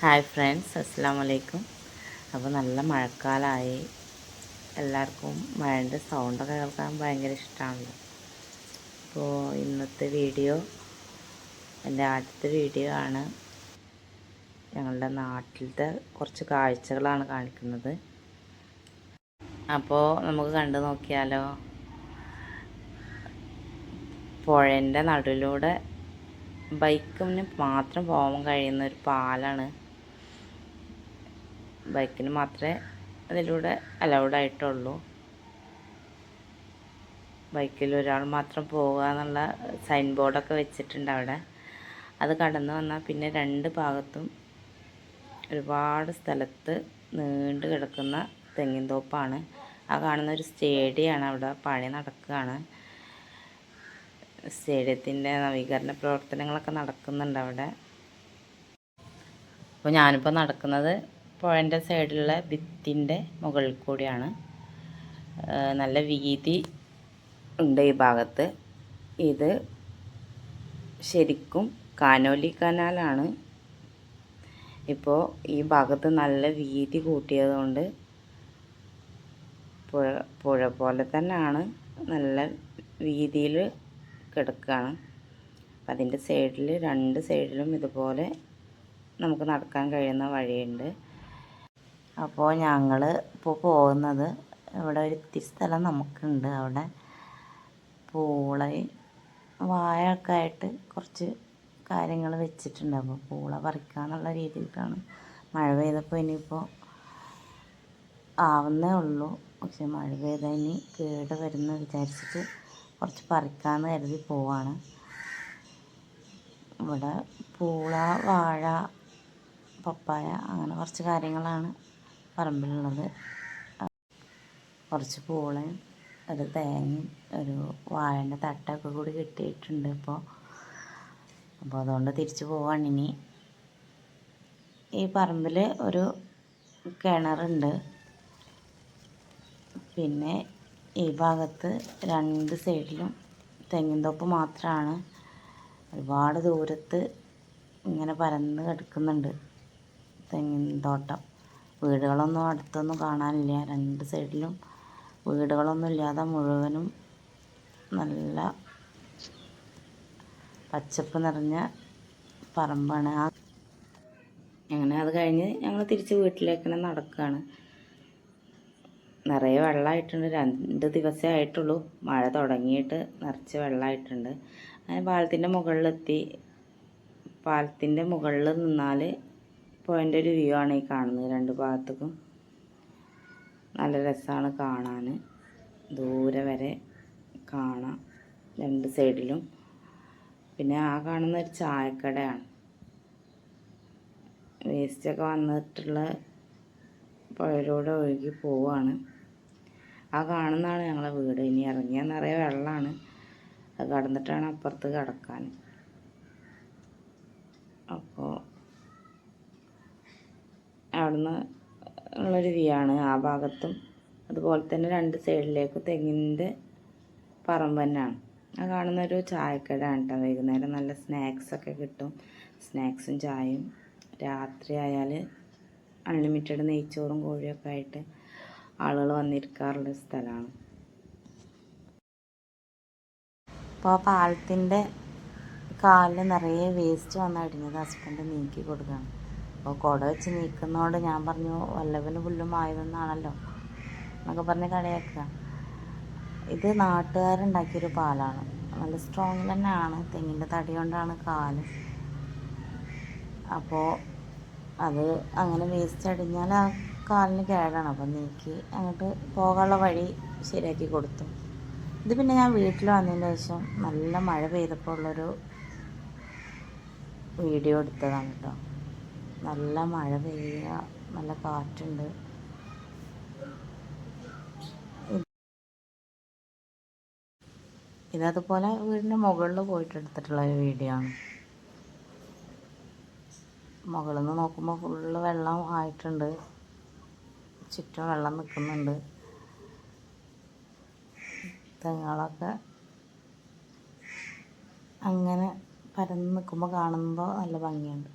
Hi friends, അസ്സാം വലൈക്കും. അപ്പോൾ നല്ല മഴക്കാലമായി. എല്ലാവർക്കും മഴൻ്റെ സൗണ്ടൊക്കെ കേൾക്കാൻ ഭയങ്കര ഇഷ്ടമാണല്ലോ. അപ്പോൾ ഇന്നത്തെ വീഡിയോ എൻ്റെ ആദ്യത്തെ വീഡിയോ ആണ്. ഞങ്ങളുടെ നാട്ടിലത്തെ കുറച്ച് കാഴ്ചകളാണ് കാണിക്കുന്നത്. അപ്പോൾ നമുക്ക് കണ്ടു നോക്കിയാലോ. പുഴൻ്റെ നടുവിലൂടെ ബൈക്കിന് മാത്രം പോകാൻ കഴിയുന്ന ഒരു പാലാണ്. ബൈക്കിന് മാത്രമേ അതിലൂടെ അലൗഡ് ആയിട്ടുള്ളൂ. ബൈക്കിൽ ഒരാൾ മാത്രം പോകുക എന്നുള്ള സൈൻ ബോർഡൊക്കെ വെച്ചിട്ടുണ്ട് അവിടെ. അത് കടന്നു വന്നാൽ പിന്നെ രണ്ട് ഭാഗത്തും ഒരുപാട് സ്ഥലത്ത് നീണ്ടു കിടക്കുന്ന തെങ്ങിൻ തോപ്പാണ്. ആ കാണുന്ന ഒരു സ്റ്റേഡിയമാണ്. അവിടെ പണി നടക്കുകയാണ്. സ്റ്റേഡിയത്തിൻ്റെ നവീകരണ പ്രവർത്തനങ്ങളൊക്കെ നടക്കുന്നുണ്ട് അവിടെ. അപ്പോൾ ഞാനിപ്പോൾ നടക്കുന്നത് പുഴൻ്റെ സൈഡിലുള്ള ഭിത്തിൻ്റെ മുകളിൽ കൂടിയാണ്. നല്ല വീതി ഉണ്ട് ഈ ഭാഗത്ത്. ഇത് ശരിക്കും കാനോലി കനാലാണ്. ഇപ്പോൾ ഈ ഭാഗത്ത് നല്ല വീതി കൂട്ടിയതുകൊണ്ട് പുഴ പോലെ തന്നെയാണ്, നല്ല വീതിയിൽ കിടക്കുകയാണ്. അപ്പം അതിൻ്റെ സൈഡിൽ രണ്ട് സൈഡിലും ഇതുപോലെ നമുക്ക് നടക്കാൻ കഴിയുന്ന വഴിയുണ്ട്. അപ്പോൾ ഞങ്ങൾ ഇപ്പോൾ പോകുന്നത് ഇവിടെ ഒരു ഇത്തിരി സ്ഥലം നമുക്കുണ്ട്. അവിടെ പൂളയും വാഴയൊക്കെ ആയിട്ട് കുറച്ച് കാര്യങ്ങൾ വെച്ചിട്ടുണ്ട്. അപ്പോൾ പൂള പറിക്കാന്നുള്ള രീതിയിലാണ്. മഴ പെയ്തപ്പോൾ ഇനിയിപ്പോൾ ആവുന്നേ ഉള്ളൂ. പക്ഷെ മഴ പെയ്താൽ ഇനി കേട് വരുന്ന വിചാരിച്ചിട്ട് കുറച്ച് പറിക്കാമെന്ന് കരുതി പോവാണ്. ഇവിടെ പൂള, വാഴ, പപ്പായ അങ്ങനെ കുറച്ച് കാര്യങ്ങളാണ് പറമ്പിലുള്ളത്. കുറച്ച് പൂളയും ഒരു തേങ്ങയും ഒരു വാഴൻ്റെ തട്ടൊക്കെ കൂടി കിട്ടിയിട്ടുണ്ട് അപ്പോൾ അതുകൊണ്ട് തിരിച്ചു പോവാണ്. ഇനി ഈ പറമ്പിൽ ഒരു കിണറുണ്ട്. പിന്നെ ഈ ഭാഗത്ത് രണ്ട് സൈഡിലും തെങ്ങിൻ തോപ്പ് മാത്രമാണ്. ഒരുപാട് ദൂരത്ത് ഇങ്ങനെ പരന്ന് കിടക്കുന്നുണ്ട് തെങ്ങിൻ തോട്ടം. വീടുകളൊന്നും അടുത്തൊന്നും കാണാനില്ല. രണ്ട് സൈഡിലും വീടുകളൊന്നും ഇല്ലാതെ മുഴുവനും നല്ല പച്ചപ്പ് നിറഞ്ഞ പറമ്പാണ്. അങ്ങനെ അത് കഴിഞ്ഞ് ഞങ്ങൾ തിരിച്ച് വീട്ടിലേക്ക് തന്നെ നടക്കുകയാണ്. നിറയെ വെള്ളമായിട്ടുണ്ട്. 2 ദിവസമേ ആയിട്ടുള്ളൂ മഴ തുടങ്ങിയിട്ട്. നിറച്ച് വെള്ളമായിട്ടുണ്ട്. അങ്ങനെ പാലത്തിൻ്റെ മുകളിലെത്തി. പാലത്തിൻ്റെ മുകളിൽ നിന്നാൽ പുഴൻ്റെ ഒരു വ്യൂ ആണ് ഈ കാണുന്നത്. രണ്ട് ഭാഗത്തേക്കും നല്ല രസമാണ് കാണാൻ. ദൂരെ വരെ കാണാം രണ്ട് സൈഡിലും. പിന്നെ ആ കാണുന്ന ഒരു ചായക്കടയാണ്. വേസ്റ്റൊക്കെ വന്നിട്ടുള്ള പുഴയിലൂടെ ഒഴുകി പോവുകയാണ്. ആ കാണുന്നതാണ് ഞങ്ങളെ വീട്. ഇനി ഇറങ്ങിയാൽ നിറയെ വെള്ളമാണ്. അത് കടന്നിട്ടാണ് അപ്പുറത്ത് കിടക്കാൻ. അപ്പോൾ അവിടുന്ന് ഉള്ളൊരു വ്യൂ ആണ് ആ ഭാഗത്തും. അതുപോലെ തന്നെ രണ്ട് സൈഡിലേക്ക് തെങ്ങിൻ്റെ പറമ്പ് തന്നെയാണ്. ആ കാണുന്നൊരു ചായക്കടയാണ് കേട്ടോ. വൈകുന്നേരം നല്ല സ്നാക്സൊക്കെ കിട്ടും. സ്നാക്സും ചായയും. രാത്രി ആയാൽ അൺലിമിറ്റഡ് നെയ്ച്ചോറും കോഴിയൊക്കെ ആയിട്ട് ആളുകൾ വന്നിരിക്കാറുള്ള സ്ഥലമാണ്. അപ്പോൾ പാലത്തിൻ്റെ കാലിൽ നിറയെ വേസ്റ്റ് വന്നടിഞ്ഞത് ഹസ്ബൻഡ് നീക്കി കൊടുക്കുകയാണ്. അപ്പോൾ കുട വെച്ച് നീക്കുന്നതുകൊണ്ട് ഞാൻ പറഞ്ഞു വല്ലവന് പുല്ലും ആയതെന്നാണല്ലോ എന്നൊക്കെ പറഞ്ഞ് കളിയാക്കുക. ഇത് നാട്ടുകാരുണ്ടാക്കിയൊരു പാലാണ്. നല്ല സ്ട്രോങ് തന്നെയാണ്. തെങ്ങിൻ്റെ തടി കൊണ്ടാണ് കാല്. അപ്പോൾ അത് അങ്ങനെ വേസ്റ്റ് അടിഞ്ഞാൽ ആ കാലിന് കേടാണ്. അപ്പം നീക്കി അങ്ങോട്ട് പോകാനുള്ള വഴി ശരിയാക്കി കൊടുത്തു. ഇത് പിന്നെ ഞാൻ വീട്ടിൽ വന്നതിന് ശേഷം നല്ല മഴ പെയ്തപ്പോൾ ഉള്ളൊരു വീഡിയോ എടുത്തതാണ് കേട്ടോ. നല്ല മഴ പെയ്യുക, നല്ല കാറ്റുണ്ട്. ഇതതുപോലെ വീടിൻ്റെ മുകളിൽ പോയിട്ട് എടുത്തിട്ടുള്ള ഒരു വീഡിയോ ആണ്. മുകളിൽ നിന്ന് നോക്കുമ്പോൾ ഫുള്ള് വെള്ളം ആയിട്ടുണ്ട്. ചുറ്റും വെള്ളം നിൽക്കുന്നുണ്ട്. തെങ്ങുകളൊക്കെ അങ്ങനെ പരന്ന് നിൽക്കുമ്പോൾ കാണുമ്പോൾ നല്ല ഭംഗിയുണ്ട്.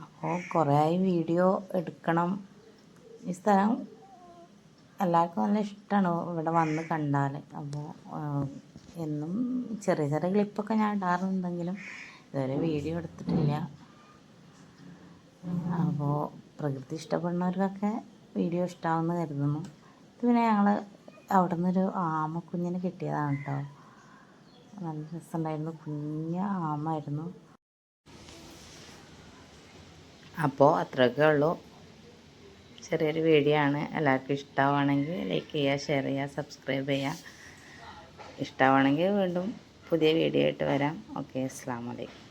അപ്പോൾ കുറേ ആയി വീഡിയോ എടുക്കണം. ഈ സ്ഥലം എല്ലാവർക്കും നല്ല ഇഷ്ടമാണ് ഇവിടെ വന്ന് കണ്ടാൽ. അപ്പോൾ എന്നും ചെറിയ ചെറിയ ക്ലിപ്പൊക്കെ ഞാൻ ഇടാറുണ്ടെങ്കിലും ഇതുവരെ വീഡിയോ എടുത്തിട്ടില്ല. അപ്പോൾ പ്രകൃതി ഇഷ്ടപ്പെടുന്നവർക്കൊക്കെ വീഡിയോ ഇഷ്ടമാവുമെന്ന് കരുതുന്നു. ഇത് പിന്നെ ഞങ്ങൾ അവിടെ നിന്നൊരു ആമക്കുഞ്ഞിനെ കിട്ടിയതാണ് കേട്ടോ. നല്ല രസമുണ്ടായിരുന്നു, കുഞ്ഞ ആമായിരുന്നു. അപ്പോൾ അത്രയൊക്കെ ഉള്ളൂ. ചെറിയൊരു വീഡിയോ ആണ്. എല്ലാവർക്കും ഇഷ്ടമാണെങ്കിൽ ലൈക്ക് ചെയ്യുക, ഷെയർ ചെയ്യുക, സബ്സ്ക്രൈബ് ചെയ്യുക. ഇഷ്ടമാണെങ്കിൽ വീണ്ടും പുതിയ വീഡിയോ ആയിട്ട് വരാം. ഓക്കെ, അസ്സലാമു അലൈക്കും.